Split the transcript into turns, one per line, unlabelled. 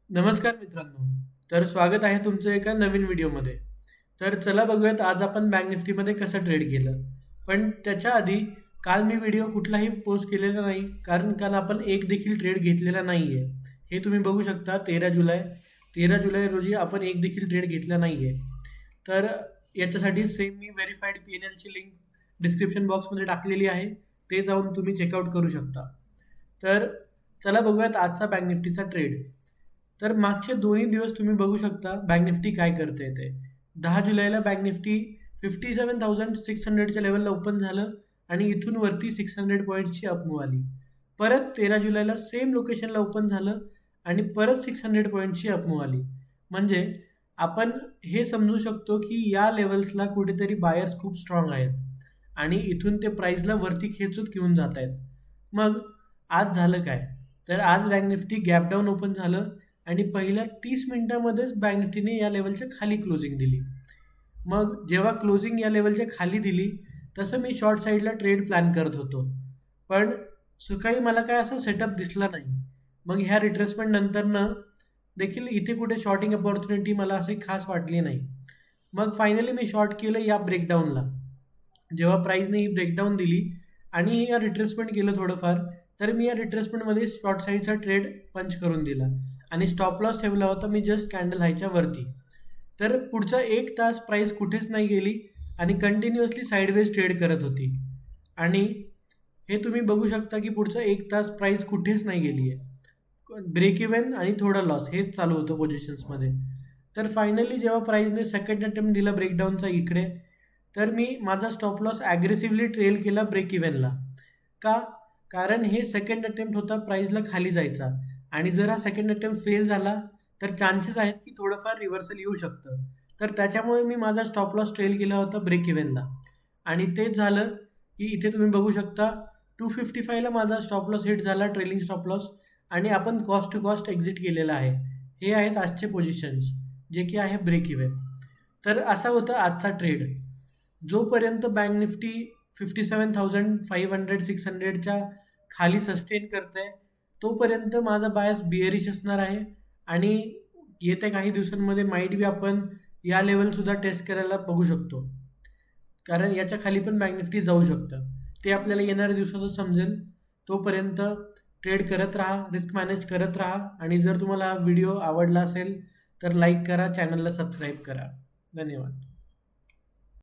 नमस्कार मित्रांनो. तर स्वागत आहे तुमचं एका नवीन व्हिडिओमध्ये. तर चला बघूयात आज आपण बँक निफ्टीमध्ये कसं ट्रेड केलं. पण त्याच्या आधी काल मी व्हिडिओ कुठलाही पोस्ट केलेला नाही, कारण काल आपण एक देखील ट्रेड घेतलेला नाही आहे. हे तुम्ही बघू शकता 13 जुलै रोजी आपण एक देखील ट्रेड घेतला नाही आहे. तर याच्यासाठी सेम मी व्हेरिफाईड पी-एन-एलची लिंक डिस्क्रिप्शन बॉक्समध्ये टाकलेली आहे. ते जाऊन तुम्ही चेकआउट करू शकता. तर चला बघूयात आजचा बँक निफ्टीचा ट्रेड. तर मागचे दोन्ही दिवस तुम्ही बघू शकता बँक निफ्टी काय करते ते. 10 जुलैला बँक निफ्टी 57,600च्या लेवलला ओपन झालं आणि इथून वरती 600 पॉईंट्सची अप मूव्ह आली. परत 13 जुलैला सेम लोकेशनला ओपन झालं आणि परत 600 पॉईंट्सची अप मूव्ह आली. म्हणजे आपण हे समजू शकतो की या लेवल्सला कुठेतरी बायर्स खूप स्ट्रॉंग आहेत आणि इथून ते प्राईसला वरती खेचून घेऊन जात आहेत. मग आज झालं काय? तर आज bank Nifty gap down open झालं आणि पहिल्या 30 मिनिटामध्येच बँक निफ्टीने या लेवलच्या खाली क्लोजिंग दिली. मग जेव्हा क्लोजिंग या लेवलच्या खाली दिली, तसं मी शॉर्ट साईडला ट्रेड प्लॅन करत होतो. पण सकाळी मला काय असा सेटअप दिसला नाही. मग ह्या रिट्रेसमेंट नंतरनं देखील इथे कुठे शॉर्टिंग अपॉर्च्युनिटी मला अशी खास वाटली नाही. मग फायनली मी शॉर्ट केलं या ब्रेकडाऊनला. जेव्हा प्राईसने ही ब्रेकडाऊन दिली आणि या रिट्रेसमेंट केलं थोडंफार, तर मी या रिट्रेसमेंटमध्ये शॉर्ट साईडचा ट्रेड पंच करून दिला आणि स्टॉप लॉस ठेवला होता मी जस्ट कॅन्डल हायच्या वरती. तर पुढचा 1 तास प्राईस कुठेच नाही गेली आणि कंटिन्युअसली साइडवेज ट्रेड करत होती. आणि हे तुम्ही बघू शकता की पुढचा 1 तास प्राईस कुठेच नाही गेली आहे. ब्रेक इव्हन आणि थोडा लॉस हेच चालू होतं पोझिशन्समध्ये. तर फायनली जेव्हा प्राईसने सेकंड अटेम्प्ट दिला ब्रेकडाऊनचा इकडे, तर मी माझा स्टॉप लॉस ॲग्रेसिव्हली ट्रेल केला ब्रेक इव्हनला. का? कारण हे सेकंड अटेम्प्ट होता प्राईसला खाली जायचा आणि जर हा सेकंड अटेम्प्ट फेल झाला, तर चान्सेस आहेत की थोडंफार रिव्हर्सल येऊ शकतं. तर त्याच्यामुळे मी माझा स्टॉप लॉस ट्रेल केला होता ब्रेक इव्हनला आणि तेच झालं की इथे तुम्ही बघू शकता 255ला माझा स्टॉप लॉस हिट झाला, ट्रेलिंग स्टॉप लॉस, आणि आपण कॉस्ट टू कॉस्ट एक्झिट केलेला आहे. हे आहेत आजचे पोझिशन्स, जे की आहे ब्रेक इव्हन. तर असा होता आजचा ट्रेड. जोपर्यंत बँक निफ्टी 57,500-600च्या खाली सस्टेन करते, तोपर्यंत माझा बायस बिअरिश असणार आहे आणि येत्या काही दिवसांमध्ये माईट बी आपण या लेवलसुद्धा टेस्ट करायला बघू शकतो. कारण याच्या खाली पण बँक निफ्टी जाऊ शकतं. ते आपल्याला येणाऱ्या दिवसातच समजेल. तोपर्यंत ट्रेड करत राहा, रिस्क मॅनेज करत राहा आणि जर तुम्हाला हा व्हिडिओ आवडला असेल, तर लाईक करा, चॅनलला सबस्क्राईब करा. धन्यवाद.